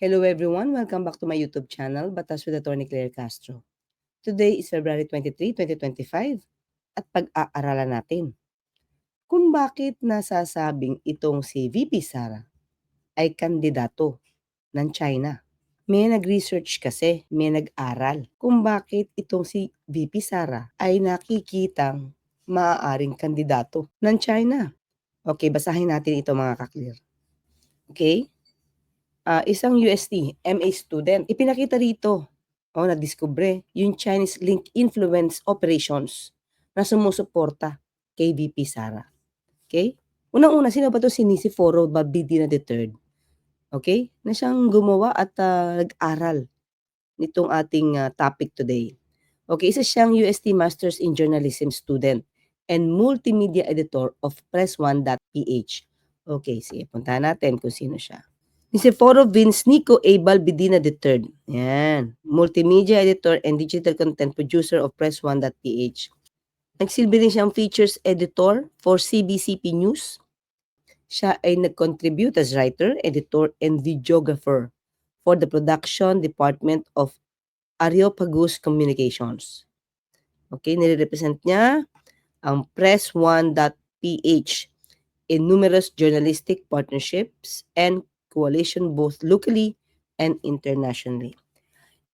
Hello everyone, welcome back to my YouTube channel, Batas with Attorney Claire Castro. Today is February 23, 2025 at pag-aaralan natin kung bakit nasasabing itong si VP Sara ay kandidato ng China. May nag-research kasi, may nag-aral kung bakit itong si VP Sara ay nakikitang maaaring kandidato ng China. Okay, basahin natin ito mga kaklir. Okay? Isang UST, MA student, ipinakita rito nadiskubre yung Chinese link influence operations na sumusuporta kay VP Sara. Okay? Unang-una, sino ba 'to si Niceforo Babidina III? Okay? Na siyang gumawa at nag-aral nitong ating topic today. Okay, isa siyang UST Masters in Journalism student and multimedia editor of Press1.ph. Okay, sige, puntahan natin kung sino siya. Niceforo Vince Nico A. Balbidina III. Yan. Multimedia editor and digital content producer of Press1.ph. Nagsilbi rin siyang features editor for CBCP News. Siya ay nag-contribute as writer, editor, and videographer for the production department of Areopagus Communications. Okay, nire-represent niya ang Press1.ph in numerous journalistic partnerships and coalition both locally and internationally.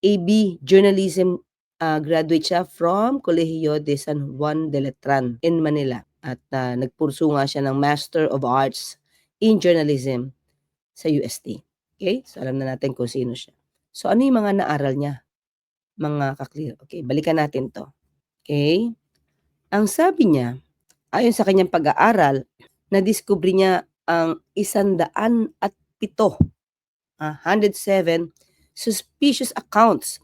AB Journalism graduate siya from Colegio de San Juan de Letran in Manila at nagpursu nga siya ng Master of Arts in Journalism sa UST. Okay? So alam na natin kung sino siya. So ano yung mga naaral niya? Mga kaklir. Okay, balikan natin to. Okay? Ang sabi niya, ayon sa kanyang pag-aaral, nadiskubre niya ang 107 107 suspicious accounts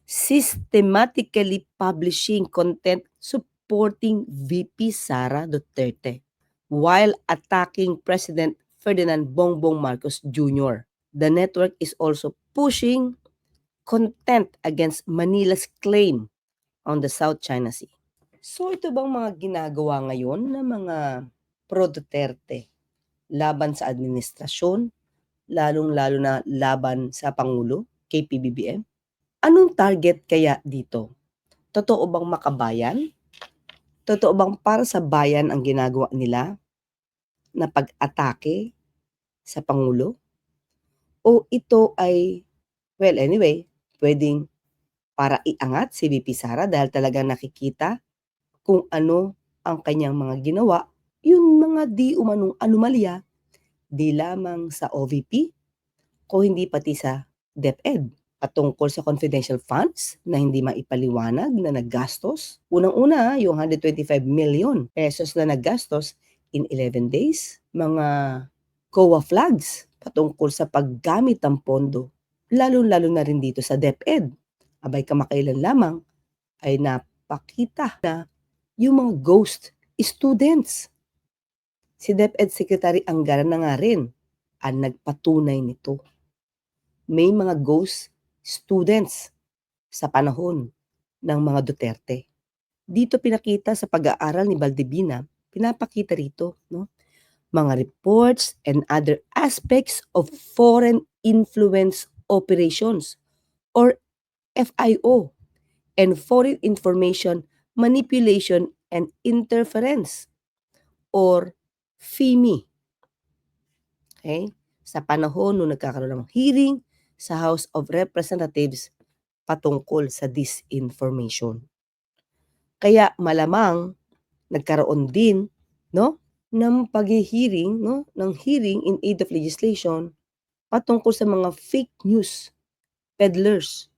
systematically publishing content supporting VP Sara Duterte while attacking President Ferdinand Bongbong Marcos Jr. The network is also pushing content against Manila's claim on the South China Sea. So ito bang mga ginagawa ngayon ng mga pro-Duterte laban sa administrasyon, lalong-lalo na laban sa Pangulo, kay PBBM? Anong target kaya dito? Totoo bang makabayan? Totoo bang para sa bayan ang ginagawa nila na pag-atake sa Pangulo? O ito ay, well anyway, pwedeng para iangat si VP Sara dahil talagang nakikita kung ano ang kanyang mga ginawa, yung mga di umanong anomalya, di lamang sa OVP, o hindi pati sa DepEd. Patungkol sa confidential funds na hindi maipaliwanag na naggastos. Unang-una, yung 125 million pesos na naggastos in 11 days. Mga COA flags patungkol sa paggamit ng pondo. Lalo-lalo na rin dito sa DepEd. Abay kamakailan lamang ay napakita na yung mga ghost students. Si DepEd Secretary Angara na nga rin ang nagpatunay nito. May mga ghost students sa panahon ng mga Duterte. Dito pinakita sa pag-aaral ni Valdivina, pinapakita rito, no? Mga reports and other aspects of foreign influence operations or FIO and foreign information manipulation and interference or FIMI. Okay? Sa panahon nung nagkakaroon ng hearing sa House of Representatives patungkol sa disinformation. Kaya malamang nagkaroon din, no, ng paghi-hearing, no, ng hearing in aid of legislation patungkol sa mga fake news peddlers.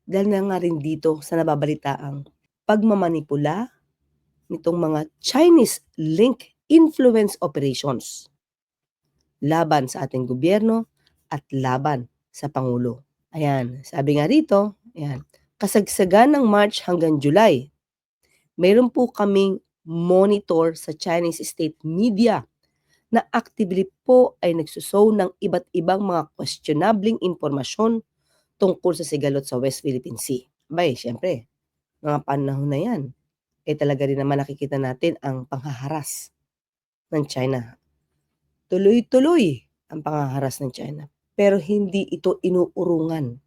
Dahil na nga rin dito sa nababalitaang pagmamanipula nitong mga Chinese link influence operations laban sa ating gobyerno at laban sa Pangulo. Ayan, sabi nga rito, ayan, kasagsagan ng March hanggang July, meron po kaming monitor sa Chinese state media na actively po ay nagsusow ng iba't ibang mga questionabling impormasyon tungkol sa sigalot sa West Philippine Sea. Abay, syempre, mga panahon na yan, talaga rin naman nakikita natin ang panghaharas ng China. Tuloy-tuloy ang panghaharas ng China. pero hindi ito inuurungan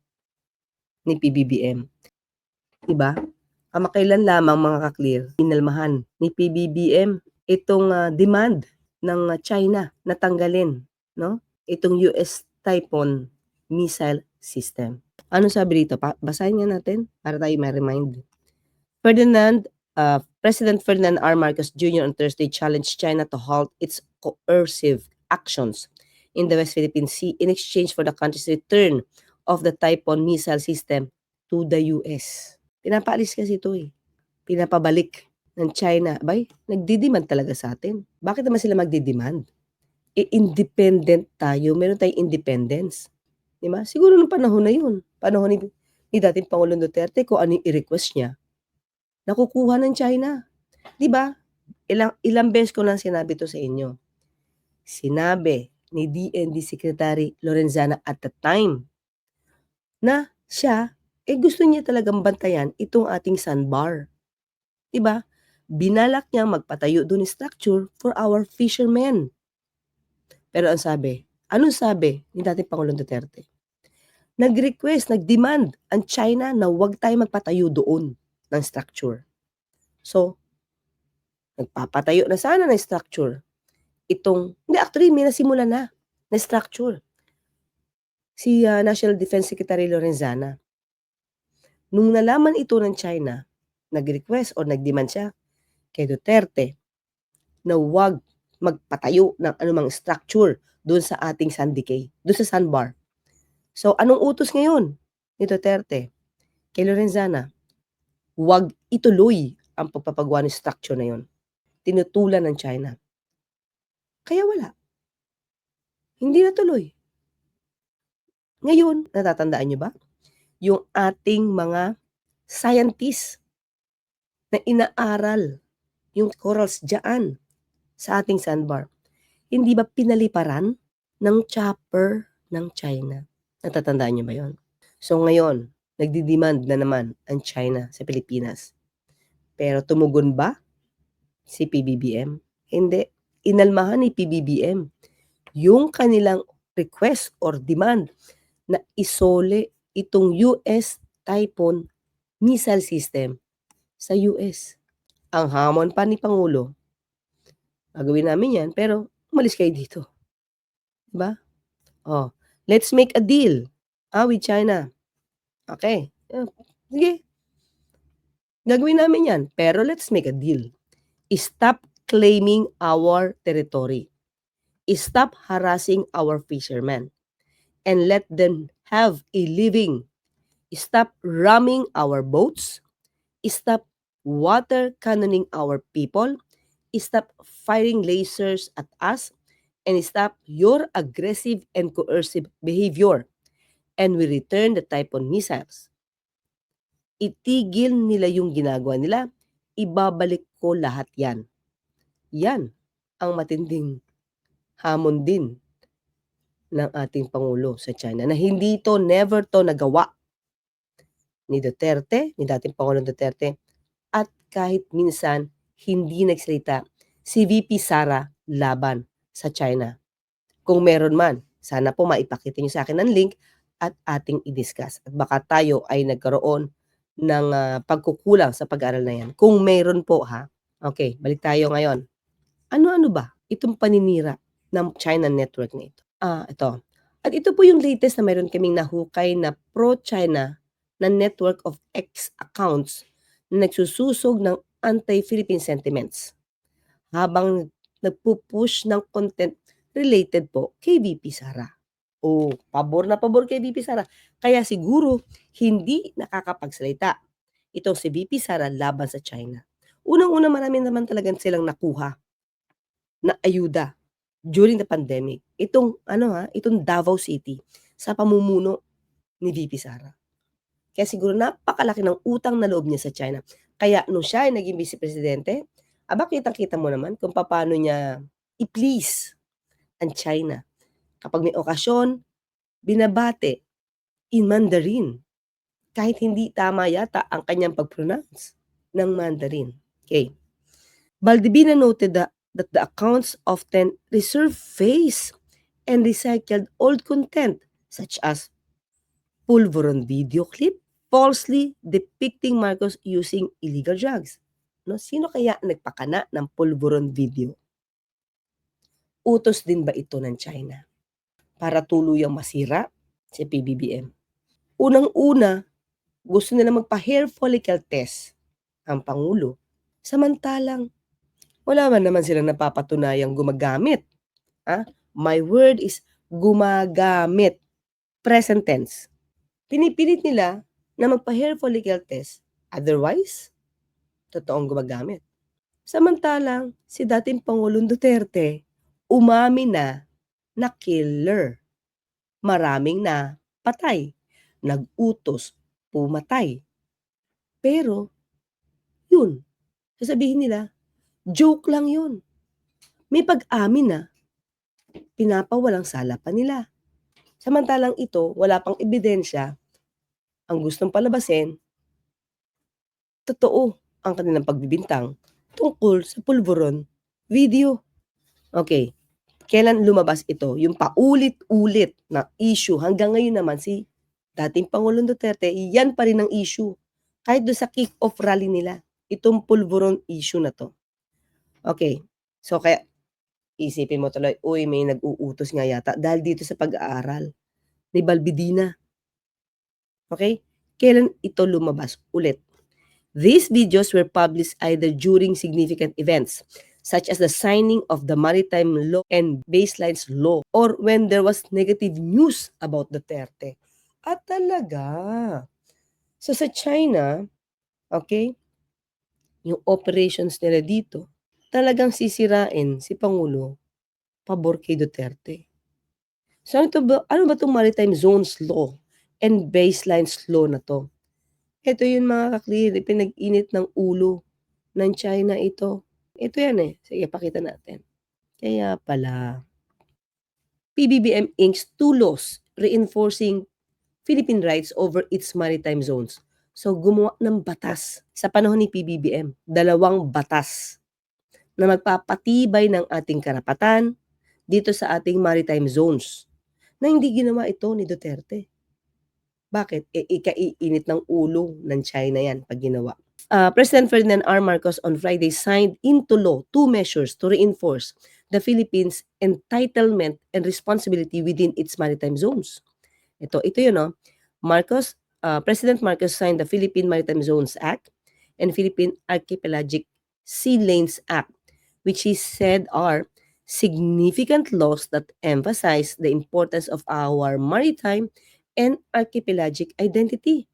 ni PBBM. 'Di ba? Kamakailan lamang mga ka-clear, inalmahan ni PBBM itong demand ng China na tanggalin, no? Itong US Typhoon missile system. Ano sabi dito? Basahin nga natin para tayo ma-remind. President Ferdinand R. Marcos Jr. on Thursday challenged China to halt its coercive actions in the West Philippine Sea in exchange for the country's return of the Typhoon missile system to the US. Pinapaalis kasi ito eh. Pinapabalik ng China. Abay, nagdidemand talaga sa atin. Bakit naman sila magdidemand? Independent tayo. Meron tayong independence. Di ba? Siguro nung panahon na yun. Panahon ni dating Pangulong Duterte, kung ano yung i-request niya, nakukuha ng China. Di ba? Ilang beses ko lang sinabi to sa inyo. Sinabi ni DND Secretary Lorenzana at the time na siya, gusto niya talagang bantayan itong ating sandbar. Diba? Binalak niya magpatayo doon ng structure for our fishermen. Pero anong sabi ni dating Pangulong Duterte? Nag-request, nag-demand ang China na huwag tayo magpatayo doon ng structure. So, nagpapatayo na sana ng structure. Actually, may nasimula na structure. Si National Defense Secretary Lorenzana. Nung nalaman ito ng China, nag-request or nag-demand siya kay Duterte na huwag magpatayo ng anumang structure doon sa ating Sandy Cay, doon sa sandbar. So, anong utos ngayon ni Duterte kay Lorenzana? Huwag ituloy ang pagpapagawa ng structure na yon. Tinutulan ng China. Kaya wala. Hindi natuloy. Ngayon, natatandaan nyo ba? Yung ating mga scientists na inaaral yung corals dyan sa ating sandbar. Hindi ba pinaliparan ng chopper ng China? Natatandaan nyo ba yon? So ngayon, nagdidemand na naman ang China sa Pilipinas. Pero tumugon ba si PBBM? Hindi. Inalmahan ni PBBM yung kanilang request or demand na isole itong US Typhoon missile system sa US. Ang hamon pa ni Pangulo, gagawin namin yan, pero umalis kayo dito. Diba? Oh, let's make a deal with China. Okay. Sige. Gagawin namin yan, pero let's make a deal. Stop claiming our territory. Stop harassing our fishermen. And let them have a living. Stop ramming our boats. Stop water cannoning our people. Stop firing lasers at us. And stop your aggressive and coercive behavior. And we return the Typhoon missiles. Itigil nila yung ginagawa nila. Ibabalik ko lahat yan. Yan ang matinding hamon din ng ating Pangulo sa China na hindi to, never to nagawa ni Duterte, ni dating Pangulong Duterte, at kahit minsan hindi nagsalita si VP Sara laban sa China. Kung meron man, sana po maipakita niyo sa akin ang link at ating i-discuss. At baka tayo ay nagkaroon ng pagkukulang sa pag-aaral na yan. Kung meron po ha. Okay, balik tayo ngayon. Ano-ano ba itong paninira ng China network na ito? Ito. At ito po yung latest na mayroon kaming nahukay na pro-China na network of X accounts na nagsususog ng anti-Philippine sentiments habang nagpupush ng content related po kay VP Sara. Pabor na pabor kay VP Sara. Kaya siguro hindi nakakapagsalita itong si VP Sara laban sa China. Unang-una marami naman talagang silang nakuha na ayuda during the pandemic. Itong Davao City sa pamumuno ni VP Sara. Kaya siguro napakalaki ng utang na loob niya sa China. Kaya nung siya ay naging vice presidente, kitang-kita mo naman kung paano niya i-please ang China. Kapag may okasyon, binabate in Mandarin. Kahit hindi tama yata ang kanyang pag-pronounce ng Mandarin. Okay. Baldibina noted that the accounts often resurface and recycled old content such as pulveron video clip falsely depicting Marcos using illegal drugs. No, sino kaya nagpakana ng pulveron video? Utos din ba ito ng China para tuluyang masira si PBBM? Unang-una, gusto nila magpa-hair follicle test ang Pangulo. Samantalang, wala man naman silang napapatunayang gumagamit. My word is gumagamit. Present tense. Pinipilit nila na magpa-hair follicle test. Otherwise, totoong gumagamit. Samantalang, si dating Pangulong Duterte, umamin na killer. Maraming na patay. Nag-utos, pumatay. Pero, yun, sasabihin nila, joke lang yun. May pag-amin na, pinapawalang sala pa nila. Samantalang ito, wala pang ebidensya, ang gustong palabasin, totoo ang kanilang pagbibintang tungkol sa pulveron video. Okay, kailan lumabas ito? Yung paulit-ulit na issue. Hanggang ngayon naman si dating Pangulong Duterte, yan pa rin ang issue. Kahit doon sa kick-off rally nila, itong pulveron issue na to. Okay, so kaya isipin mo tuloy, uy, may nag-uutos nga yata dahil dito sa pag-aaral ni Balbidina. Okay? Kailan ito lumabas ulit? These videos were published either during significant events, such as the signing of the Maritime Law and Baselines Law, or when there was negative news about Duterte. At talaga. So sa China, okay, yung operations nila dito, talagang sisirain si Pangulo pabor kay Duterte. So ano ba itong Maritime Zones Law and Baselines Law na to? Ito yun mga kaklir, pinag-init ng ulo ng China ito. Ito yan eh. Sige, pakita natin. Kaya pala, PBBM inks two laws reinforcing Philippine rights over its maritime zones. So gumawa ng batas sa panahon ni PBBM, 2 batas na magpapatibay ng ating karapatan dito sa ating maritime zones na hindi ginawa ito ni Duterte. Bakit? Ikaiinit ng ulo ng China yan pag ginawa. President Ferdinand R. Marcos on Friday signed into law 2 measures to reinforce the Philippines' entitlement and responsibility within its maritime zones. Ito yun, no? President Marcos signed the Philippine Maritime Zones Act and Philippine Archipelagic Sea Lanes Act, which he said are significant laws that emphasize the importance of our maritime and archipelagic identity.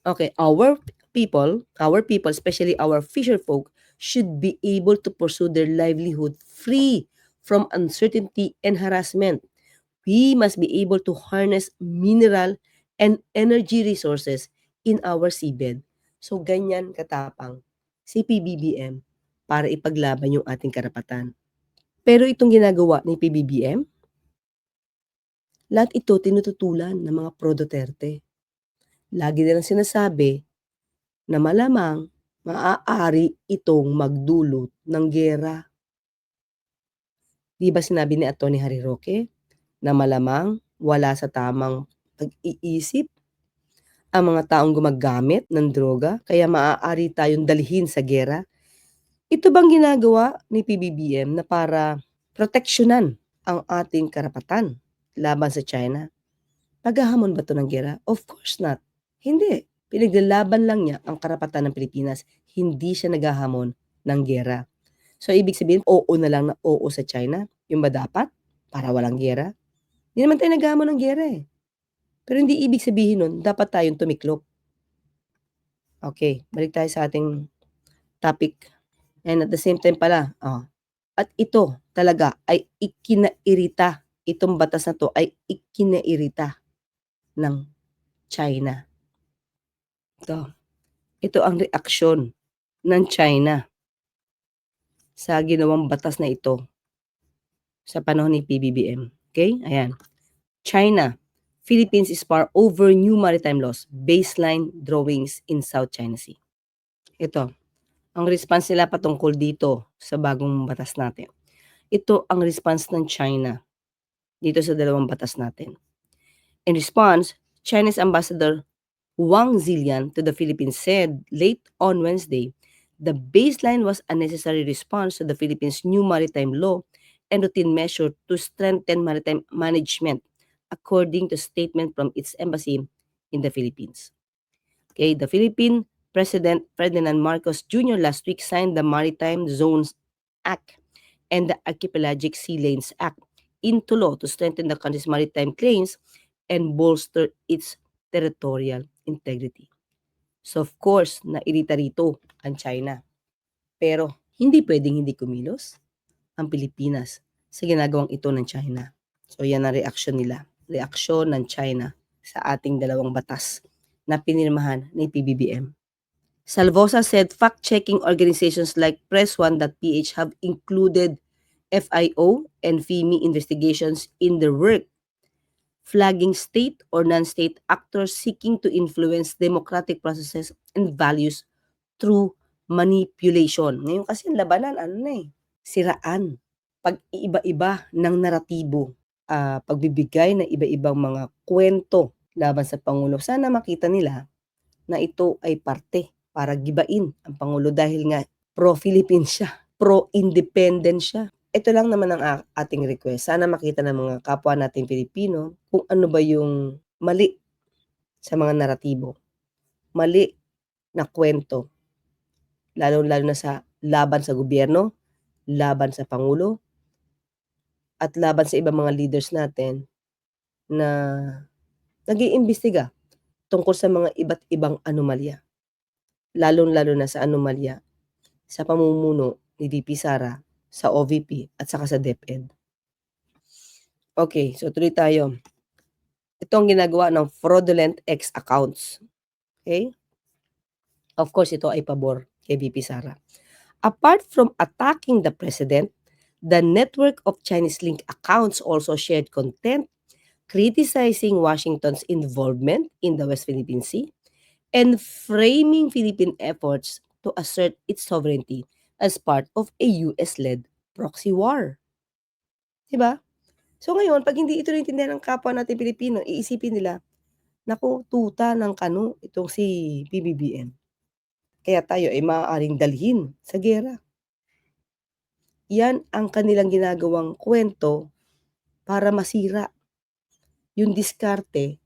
Okay, our people, especially our fisher folk, should be able to pursue their livelihood free from uncertainty and harassment. We must be able to harness mineral and energy resources in our seabed. So, ganyan katapang si PBBM para ipaglaban yung ating karapatan. Pero itong ginagawa ni PBBM, lahat ito tinututulan ng mga pro-Duterte. Lagi nilang sinasabi na malamang maaari itong magdulot ng giyera. Di ba sinabi ni Atty. Harry Roque na malamang wala sa tamang pag-iisip ang mga taong gumagamit ng droga kaya maaari tayong dalhin sa giyera? Ito bang ginagawa ni PBBM na para proteksyonan ang ating karapatan laban sa China? Paghahamon ba ito ng giyera? Of course not. Hindi. Pinaglalaban lang niya ang karapatan ng Pilipinas. Hindi siya naghahamon ng giyera. So, ibig sabihin, oo na lang na oo sa China? Yung ba dapat? Para walang giyera? Hindi naman tayo naghahamon ng giyera eh. Pero hindi ibig sabihin nun, dapat tayong tumiklop. Okay, balik tayo sa ating topic. And at the same time pala, at ito talaga ay ikinairita. Itong batas na to ay ikinairita ng China. Ito ang reaksyon ng China sa ginawang batas na ito sa panahon ni PBBM. Okay? Ayan. China, Philippines is far over new maritime laws, baseline drawings in South China Sea. Ito, ang response nila patungkol dito sa bagong batas natin. Ito ang response ng China dito sa 2 batas natin. In response, Chinese Ambassador Wang Zilian to the Philippines said late on Wednesday the baseline was a necessary response to the Philippines' new maritime law and routine measure to strengthen maritime management, according to statement from its embassy in the Philippines. Okay, the Philippine President Ferdinand Marcos Jr. last week signed the Maritime Zones Act and the Archipelagic Sea Lanes Act into law to strengthen the country's maritime claims and bolster its territorial integrity. So of course, nairita rito ang China. Pero hindi pwedeng hindi kumilos ang Pilipinas sa ginagawang ito ng China. So yan ang reaksyon nila. Reaksyon ng China sa ating dalawang batas na pinirmahan ni PBBM. Salvosa said fact-checking organizations like Press1.ph have included FIO and FIMI investigations in their work, flagging state or non-state actors seeking to influence democratic processes and values through manipulation. Ngayon kasi ang labanan, siraan, pag-iiba-iba ng naratibo, pagbibigay ng iba-ibang mga kwento laban sa Pangulo. Sana makita nila na ito ay parte para gibain ang Pangulo dahil nga pro-Philippine siya, pro-independent siya. Ito lang naman ang ating request. Sana makita ng mga kapwa nating Pilipino kung ano ba yung mali sa mga naratibo, mali na kwento, lalo-lalo na sa laban sa gobyerno, laban sa Pangulo, at laban sa ibang mga leaders natin na nag-iimbestiga tungkol sa mga iba't ibang anomalya. Lalong-lalo na sa anomalya sa pamumuno ni VP Sara, sa OVP at saka sa DepEd. Okay, so tuloy tayo. Ito ang ginagawa ng fraudulent X accounts. Okay? Of course, ito ay pabor kay VP Sara. Apart from attacking the president, the network of Chinese link accounts also shared content criticizing Washington's involvement in the West Philippine Sea and framing Philippine efforts to assert its sovereignty as part of a US-led proxy war. Diba? So ngayon, pag hindi ito naintindihan ng kapwa natin Pilipino, iisipin nila, naku, tuta ng kano itong si PBBM. Kaya tayo ay maaaring dalhin sa gera. Yan ang kanilang ginagawang kwento para masira yung diskarte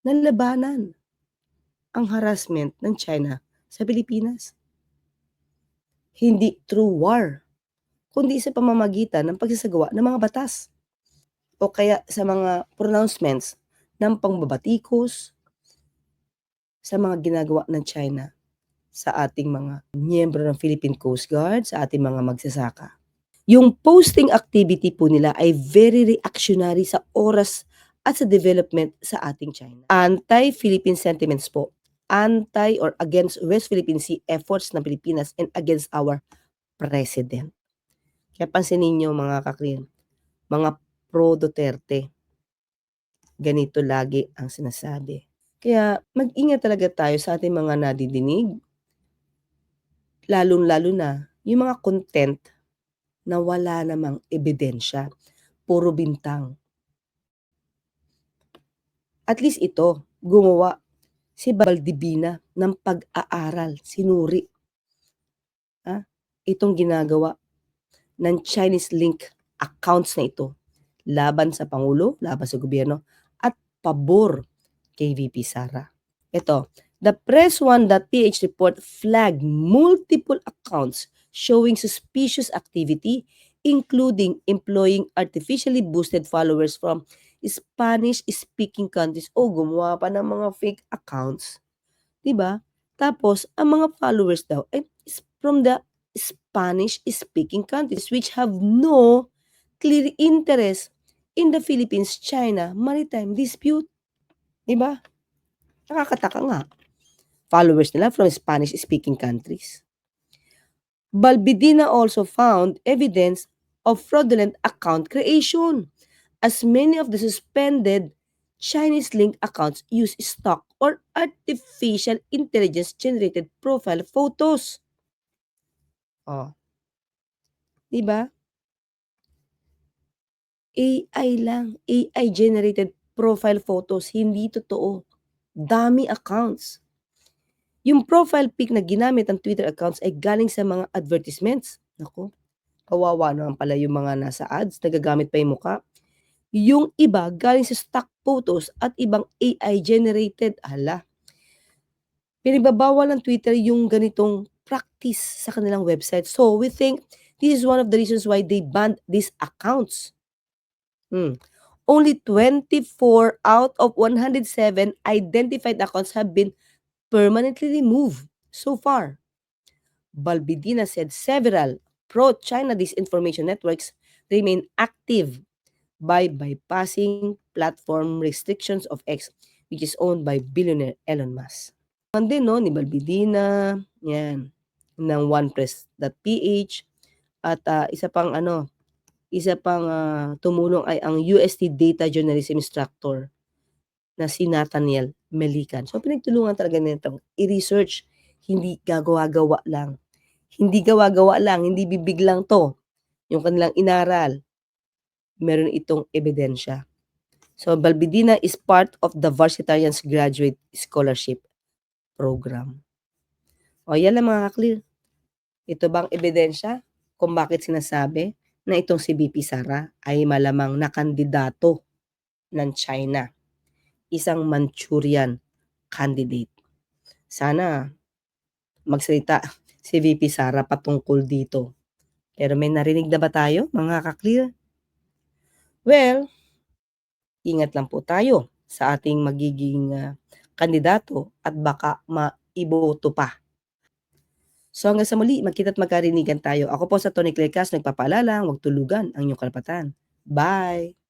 ng labanan ang harassment ng China sa Pilipinas. Hindi through war, kundi sa pamamagitan ng pagsasagawa ng mga batas o kaya sa mga pronouncements ng pangbabatikos sa mga ginagawa ng China sa ating mga miyembro ng Philippine Coast Guard, sa ating mga magsasaka. Yung posting activity po nila ay very reactionary sa oras at sa development sa ating China. Anti-Philippine sentiments po. Anti or against West Philippine Sea efforts ng Pilipinas and against our president. Kaya pansinin nyo mga kakriyan, mga pro-Duterte, ganito lagi ang sinasabi. Kaya mag-ingat talaga tayo sa ating mga nadidinig, lalong-lalo na yung mga content na wala namang ebidensya, puro bintang. At least ito, gumawa si Baldibina ng pag-aaral, sinuri. Itong ginagawa ng Chinese link accounts na ito laban sa Pangulo, laban sa gobyerno, at pabor kay VP Sara. Ito, the Press1.ph report flagged multiple accounts showing suspicious activity, including employing artificially boosted followers from Spanish-speaking countries. Gumawa pa ng mga fake accounts. Diba? Tapos, ang mga followers daw ay from the Spanish-speaking countries which have no clear interest in the Philippines-China maritime dispute. Diba? Nakakataka nga. Followers nila from Spanish-speaking countries. Balbidina also found evidence of fraudulent account creation, as many of the suspended Chinese link accounts use stock or artificial intelligence-generated profile photos. Diba? AI lang, AI-generated profile photos, hindi totoo. Dami accounts. Yung profile pic na ginamit ng Twitter accounts ay galing sa mga advertisements. Naku, kawawa naman pala yung mga nasa ads, nagagamit pa yung mukha. Yung iba galing sa stock photos at ibang AI generated. Hala, pinagbabawal ng Twitter yung ganitong practice sa kanilang website. So, we think this is one of the reasons why they banned these accounts. Only 24 out of 107 identified accounts have been permanently removed so far. Balbidina said several pro-China disinformation networks remain active by bypassing platform restrictions of X, which is owned by billionaire Elon Musk. Naman din 'no, ni Balbidina, 'yan, ng onepress.ph at, isa pang, tumulong ay ang UST Data Journalism Instructor na si Nathaniel Melican. So, pinagtulungan talaga nitong i-research, hindi gagawa-gawa lang. Hindi gawa-gawa lang, hindi bibig lang 'to, yung kanilang inaral, meron itong ebidensya. So, Balbidina is part of the Varsitarians Graduate Scholarship Program. O, yan lang mga ka-clear. Ito bang ebidensya kung bakit sinasabi na itong si VP Sara ay malamang na kandidato ng China, isang Manchurian candidate. Sana magsalita si VP Sara patungkol dito. Pero may narinig na ba tayo, mga ka-clear? Well, ingat lang po tayo sa ating magiging kandidato at baka maiboto pa. So hanggang sa muli, magkita't magkarinigan tayo. Ako po sa Tony Claire Cas, nagpapaalala, huwag tulugan ang inyong karapatan. Bye!